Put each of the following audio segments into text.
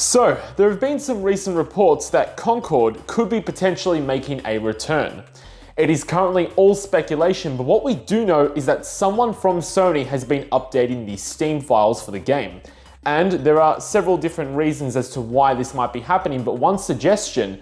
So, there have been some recent reports that Concord could be potentially making a return. It is currently all speculation, but what we do know is that someone from Sony has been updating the Steam files for the game. And there are several different reasons as to why this might be happening, but one suggestion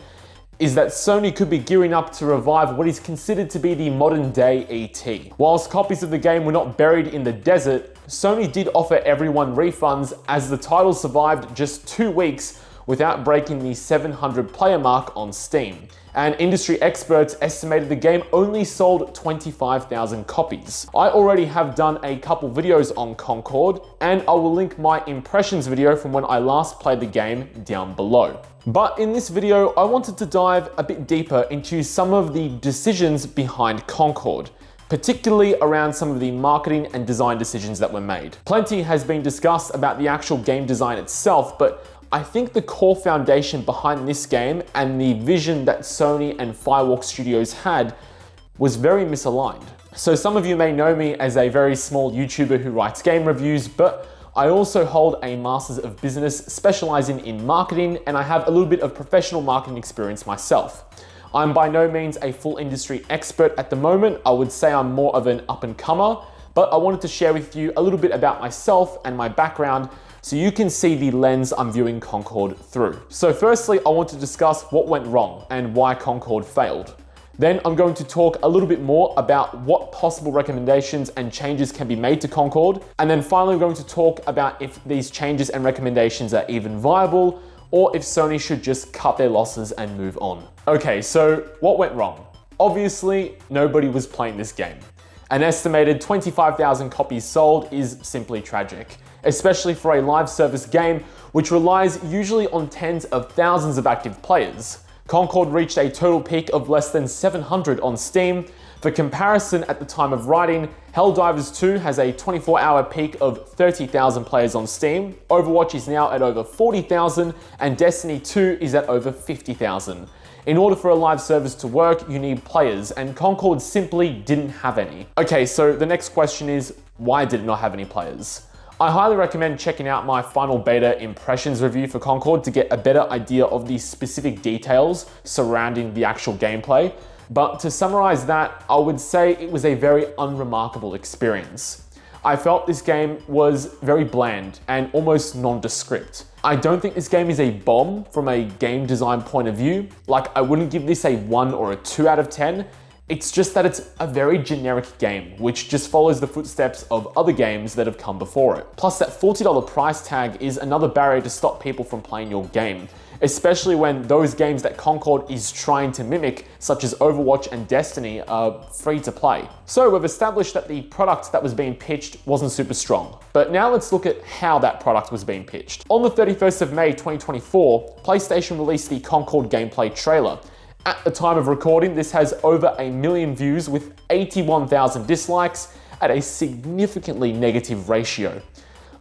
is that Sony could be gearing up to revive what is considered to be the modern day ET. Whilst copies of the game were not buried in the desert, Sony did offer everyone refunds as the title survived just 2 weeks without breaking the 700 player mark on Steam. And industry experts estimated the game only sold 25,000 copies. I already have done a couple videos on Concord, and I will link my impressions video from when I last played the game down below. But in this video, I wanted to dive a bit deeper into some of the decisions behind Concord, particularly around some of the marketing and design decisions that were made. Plenty has been discussed about the actual game design itself, but I think the core foundation behind this game and the vision that Sony and Firewalk Studios had was very misaligned. So some of you may know me as a very small YouTuber who writes game reviews, but I also hold a Masters of Business specializing in marketing, and I have a little bit of professional marketing experience myself. I'm by no means a full industry expert at the moment. I would say I'm more of an up-and-comer, but I wanted to share with you a little bit about myself and my background so you can see the lens I'm viewing Concord through. So firstly, I want to discuss what went wrong and why Concord failed. Then I'm going to talk a little bit more about what possible recommendations and changes can be made to Concord. And then finally, we're going to talk about if these changes and recommendations are even viable, or if Sony should just cut their losses and move on. Okay, so what went wrong? Obviously, nobody was playing this game. An estimated 25,000 copies sold is simply tragic, especially for a live service game which relies usually on tens of thousands of active players. Concord reached a total peak of less than 700 on Steam. For comparison, at the time of writing, Helldivers 2 has a 24-hour peak of 30,000 players on Steam, Overwatch is now at over 40,000, and Destiny 2 is at over 50,000. In order for a live service to work, you need players, and Concord simply didn't have any. Okay, so the next question is, why did it not have any players? I highly recommend checking out my final beta impressions review for Concord to get a better idea of the specific details surrounding the actual gameplay. But to summarize that, I would say it was a very unremarkable experience. I felt this game was very bland and almost nondescript. I don't think this game is a bomb from a game design point of view. Like, I wouldn't give this a 1 or a 2 out of 10. It's just that it's a very generic game, which just follows the footsteps of other games that have come before it. Plus, that $40 price tag is another barrier to stop people from playing your game, especially when those games that Concord is trying to mimic, such as Overwatch and Destiny, are free to play. So we've established that the product that was being pitched wasn't super strong. But now let's look at how that product was being pitched. On the 31st of May 2024, PlayStation released the Concord gameplay trailer. At the time of recording, this has over 1 million views with 81,000 dislikes at a significantly negative ratio.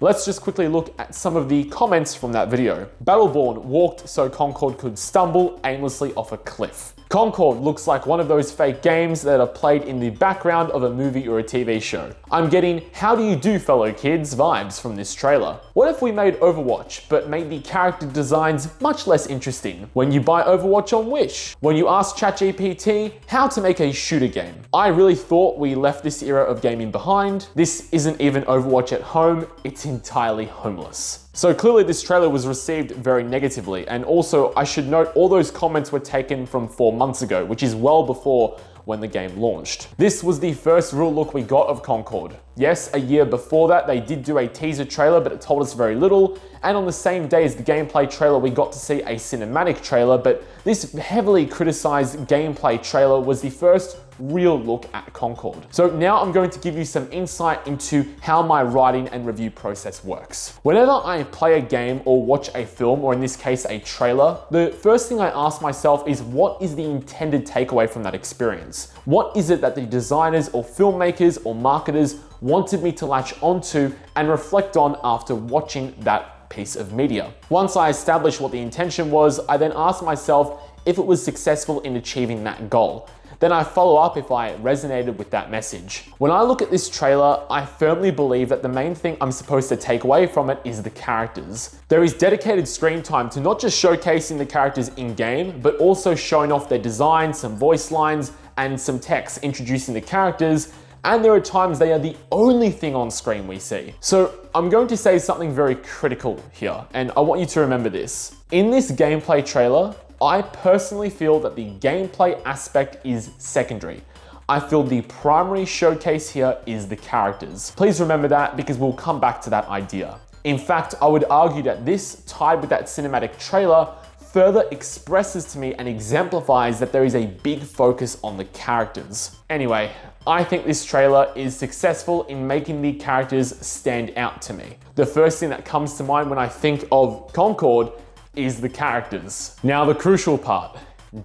Let's just quickly look at some of the comments from that video. Battleborn walked so Concord could stumble aimlessly off a cliff. Concord looks like one of those fake games that are played in the background of a movie or a TV show. I'm getting "how do you do, fellow kids" vibes from this trailer. What if we made Overwatch, but made the character designs much less interesting? When you buy Overwatch on Wish? When you ask ChatGPT how to make a shooter game? I really thought we left this era of gaming behind. This isn't even Overwatch at home, it's entirely homeless. So clearly this trailer was received very negatively, and also I should note all those comments were taken from 4 months ago, which is well before when the game launched. This was the first real look we got of Concord. Yes, a year before that, they did do a teaser trailer, but it told us very little. And on the same day as the gameplay trailer, we got to see a cinematic trailer, but this heavily criticized gameplay trailer was the first real look at Concord. So now I'm going to give you some insight into how my writing and review process works. Whenever I play a game or watch a film, or in this case a trailer, the first thing I ask myself is, what is the intended takeaway from that experience? What is it that the designers or filmmakers or marketers wanted me to latch onto and reflect on after watching that piece of media? Once I establish what the intention was, I then ask myself if it was successful in achieving that goal. then I follow up if I resonated with that message. When I look at this trailer, I firmly believe that the main thing I'm supposed to take away from it is the characters. There is dedicated screen time to not just showcasing the characters in-game, but also showing off their design, some voice lines, and some text introducing the characters, and there are times they are the only thing on screen we see. So I'm going to say something very critical here, and I want you to remember this. In this gameplay trailer, I personally feel that the gameplay aspect is secondary. I feel the primary showcase here is the characters. Please remember that because we'll come back to that idea. In fact, I would argue that this, tied with that cinematic trailer, further expresses to me and exemplifies that there is a big focus on the characters. Anyway, I think this trailer is successful in making the characters stand out to me. The first thing that comes to mind when I think of Concord is the characters. Now the crucial part,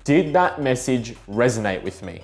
did that message resonate with me?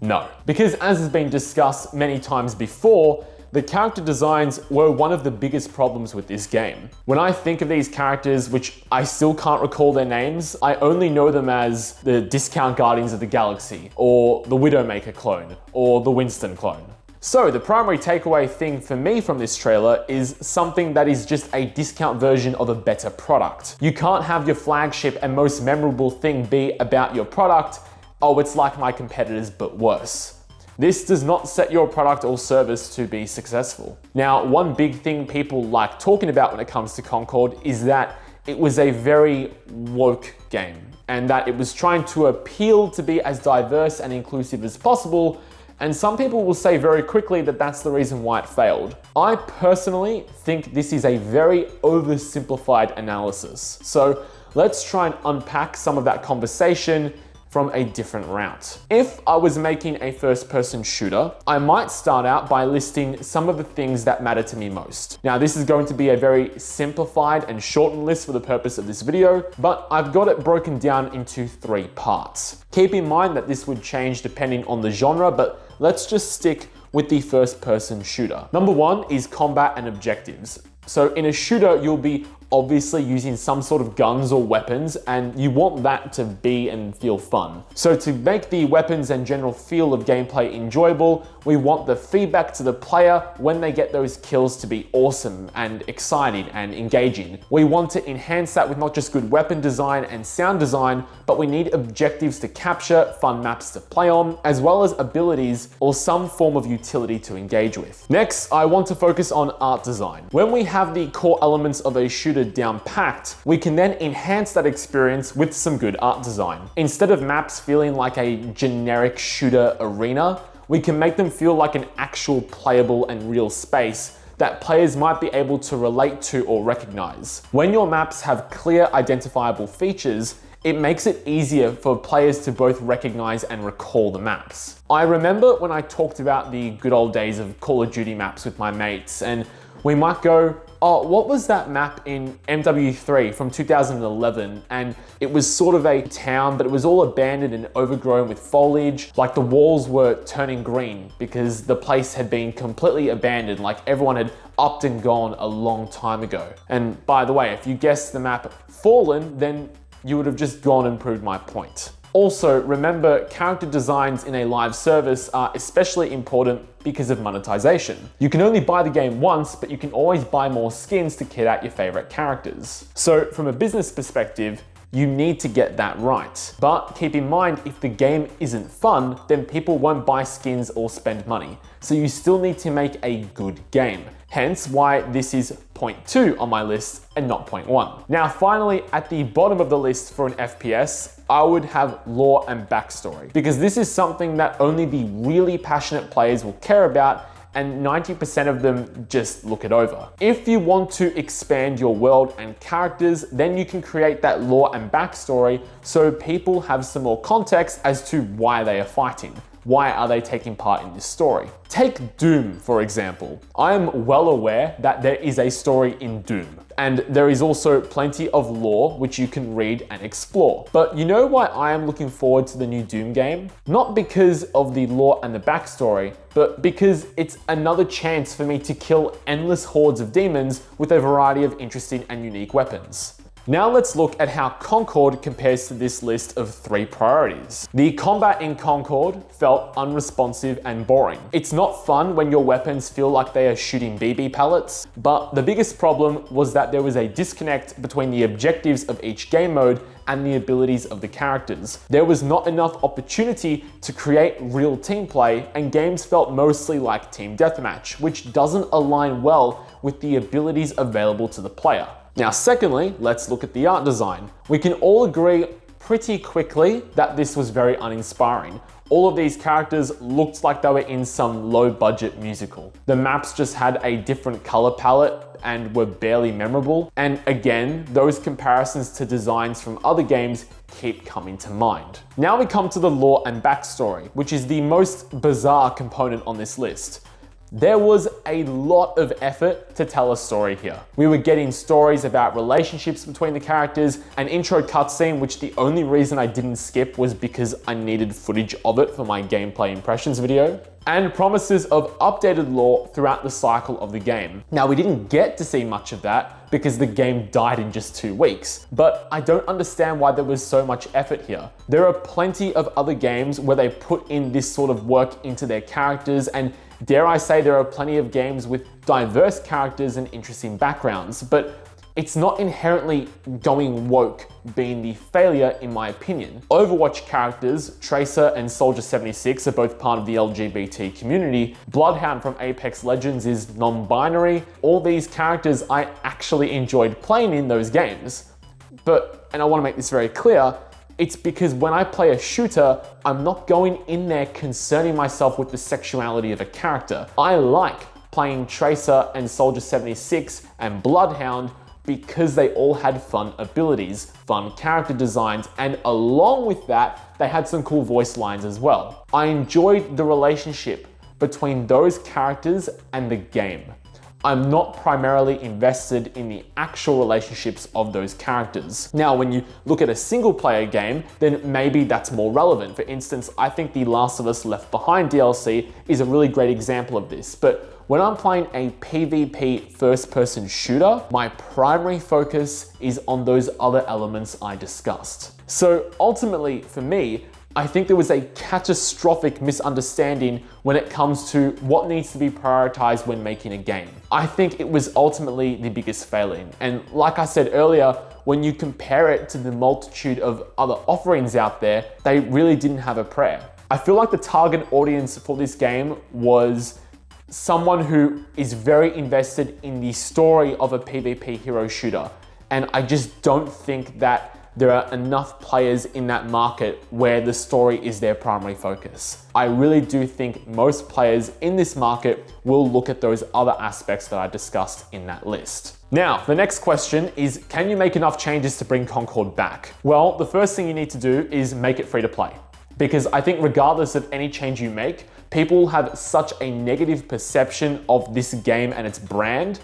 No. Because as has been discussed many times before, the character designs were one of the biggest problems with this game. When I think of these characters, which I still can't recall their names, I only know them as the Discount Guardians of the Galaxy, or the Widowmaker clone, or the Winston clone. So the primary takeaway thing for me from this trailer is something that is just a discount version of a better product. You can't have your flagship and most memorable thing be about your product, oh, it's like my competitors but worse. This does not set your product or service to be successful. Now, one big thing people like talking about when it comes to Concord is that it was a very woke game and that it was trying to appeal to be as diverse and inclusive as possible. And some people will say very quickly that that's the reason why it failed. I personally think this is a very oversimplified analysis. So let's try and unpack some of that conversation from a different route. If I was making a first-person shooter, I might start out by listing some of the things that matter to me most. Now, this is going to be a very simplified and shortened list for the purpose of this video, but I've got it broken down into 3 parts. Keep in mind that this would change depending on the genre, but let's just stick with the first-person shooter. Number 1 is combat and objectives. So in a shooter, you'll be obviously using some sort of guns or weapons, and you want that to be and feel fun. So to make the weapons and general feel of gameplay enjoyable, we want the feedback to the player when they get those kills to be awesome and exciting and engaging. We want to enhance that with not just good weapon design and sound design, but we need objectives to capture, fun maps to play on, as well as abilities or some form of utility to engage with. Next, I want to focus on art design. When we have the core elements of a shooter down packed, we can then enhance that experience with some good art design. Instead of maps feeling like a generic shooter arena, we can make them feel like an actual playable and real space that players might be able to relate to or recognize. When your maps have clear identifiable features, it makes it easier for players to both recognize and recall the maps. I remember when I talked about the good old days of Call of Duty maps with my mates, and we might go, oh, what was that map in MW3 from 2011? And it was sort of a town, but it was all abandoned and overgrown with foliage. Like the walls were turning green because the place had been completely abandoned, like everyone had upped and gone a long time ago. And by the way, if you guessed the map Fallen, then you would have just gone and proved my point. Also, remember, character designs in a live service are especially important because of monetization. You can only buy the game once, but you can always buy more skins to kit out your favorite characters. So from a business perspective, you need to get that right. But keep in mind, if the game isn't fun, then people won't buy skins or spend money. So you still need to make a good game. Hence why this is point 2 on my list and not point 1. Now finally, at the bottom of the list for an FPS, I would have lore and backstory, because this is something that only the really passionate players will care about, and 90% of them just look it over. If you want to expand your world and characters, then you can create that lore and backstory so people have some more context as to why they are fighting. Why are they taking part in this story? Take Doom, for example. I am well aware that there is a story in Doom, and there is also plenty of lore which you can read and explore. But you know why I am looking forward to the new Doom game? Not because of the lore and the backstory, but because it's another chance for me to kill endless hordes of demons with a variety of interesting and unique weapons. Now let's look at how Concord compares to this list of 3 priorities. The combat in Concord felt unresponsive and boring. It's not fun when your weapons feel like they are shooting BB pellets, but the biggest problem was that there was a disconnect between the objectives of each game mode and the abilities of the characters. There was not enough opportunity to create real team play, and games felt mostly like team deathmatch, which doesn't align well with the abilities available to the player. Now, secondly, let's look at the art design. We can all agree pretty quickly that this was very uninspiring. All of these characters looked like they were in some low-budget musical. The maps just had a different color palette and were barely memorable. And again, those comparisons to designs from other games keep coming to mind. Now we come to the lore and backstory, which is the most bizarre component on this list. There was a lot of effort to tell a story here. We were getting stories about relationships between the characters, an intro cutscene, which the only reason I didn't skip was because I needed footage of it for my gameplay impressions video, and promises of updated lore throughout the cycle of the game. Now, we didn't get to see much of that because the game died in just 2 weeks, but I don't understand why there was so much effort here. There are plenty of other games where they put in this sort of work into their characters, and dare I say there are plenty of games with diverse characters and interesting backgrounds, but it's not inherently going woke being the failure in my opinion. Overwatch characters, Tracer and Soldier 76 are both part of the LGBT community. Bloodhound from Apex Legends is non-binary. All these characters I actually enjoyed playing in those games. But, and I want to make this very clear, it's because when I play a shooter, I'm not going in there concerning myself with the sexuality of a character. I like playing Tracer and Soldier 76 and Bloodhound because they all had fun abilities, fun character designs, and along with that, they had some cool voice lines as well. I enjoyed the relationship between those characters and the game. I'm not primarily invested in the actual relationships of those characters. Now, when you look at a single player game, then maybe that's more relevant. For instance, I think the Last of Us Left Behind DLC is a really great example of this, but when I'm playing a PvP first-person shooter, my primary focus is on those other elements I discussed. So ultimately, for me, I think there was a catastrophic misunderstanding when it comes to what needs to be prioritized when making a game. I think it was ultimately the biggest failing. And like I said earlier, when you compare it to the multitude of other offerings out there, they really didn't have a prayer. I feel like the target audience for this game was someone who is very invested in the story of a PvP hero shooter. And I just don't think that there are enough players in that market where the story is their primary focus. I really do think most players in this market will look at those other aspects that I discussed in that list. Now, the next question is, can you make enough changes to bring Concord back? Well, the first thing you need to do is make it free to play. Because I think regardless of any change you make, people have such a negative perception of this game and its brand,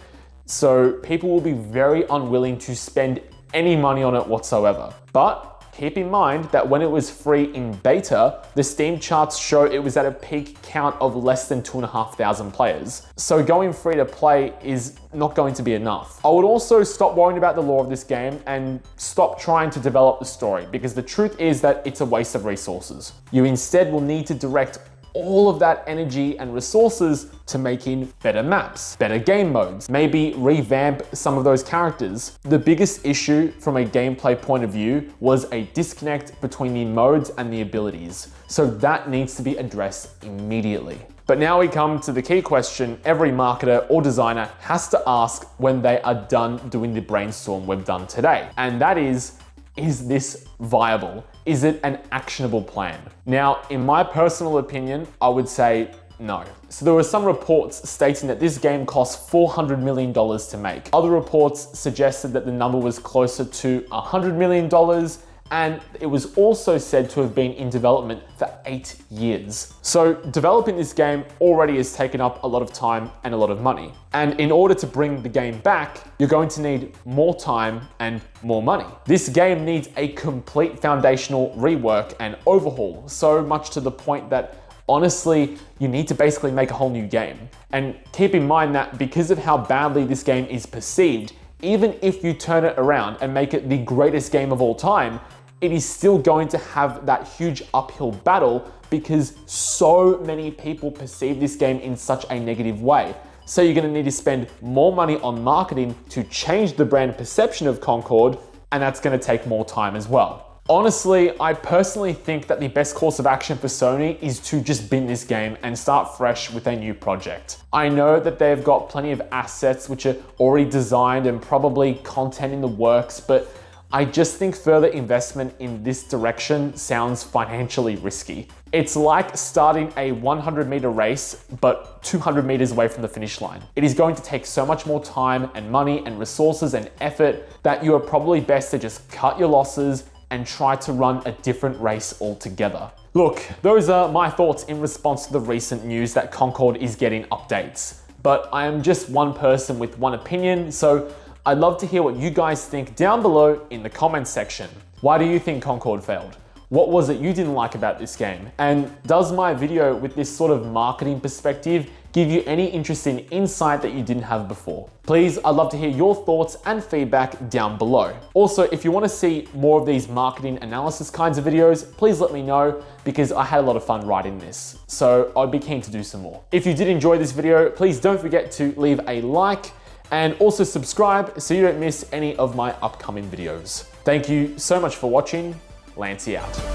so people will be very unwilling to spend any money on it whatsoever. But keep in mind that when it was free in beta, the Steam charts show it was at a peak count of less than 2,500 players. So going free to play is not going to be enough. I would also stop worrying about the lore of this game and stop trying to develop the story, because the truth is that it's a waste of resources. You instead will need to direct all of that energy and resources to making better maps, better game modes, maybe revamp some of those characters. The biggest issue from a gameplay point of view was a disconnect between the modes and the abilities. So that needs to be addressed immediately. But now we come to the key question every marketer or designer has to ask when they are done doing the brainstorm we've done today. And that is this viable? Is it an actionable plan? Now, in my personal opinion, I would say no. So there were some reports stating that this game cost $400 million to make. Other reports suggested that the number was closer to $100 million, and it was also said to have been in development for 8 years. So developing this game already has taken up a lot of time and a lot of money. And in order to bring the game back, you're going to need more time and more money. This game needs a complete foundational rework and overhaul, so much to the point that honestly, you need to basically make a whole new game. And keep in mind that because of how badly this game is perceived, even if you turn it around and make it the greatest game of all time, it is still going to have that huge uphill battle because so many people perceive this game in such a negative way. So you're gonna need to spend more money on marketing to change the brand perception of Concord, and that's gonna take more time as well. Honestly, I personally think that the best course of action for Sony is to just bin this game and start fresh with a new project. I know that they've got plenty of assets which are already designed and probably content in the works, but I just think further investment in this direction sounds financially risky. It's like starting a 100-meter race, but 200 meters away from the finish line. It is going to take so much more time and money and resources and effort that you are probably best to just cut your losses and try to run a different race altogether. Look, those are my thoughts in response to the recent news that Concord is getting updates. But I am just one person with one opinion, so I'd love to hear what you guys think down below in the comments section. Why do you think Concord failed? What was it you didn't like about this game? And does my video with this sort of marketing perspective give you any interesting insight that you didn't have before? Please, I'd love to hear your thoughts and feedback down below. Also, if you want to see more of these marketing analysis kinds of videos, please let me know because I had a lot of fun writing this. So I'd be keen to do some more. If you did enjoy this video, please don't forget to leave a like and also subscribe so you don't miss any of my upcoming videos. Thank you so much for watching. Lancy out.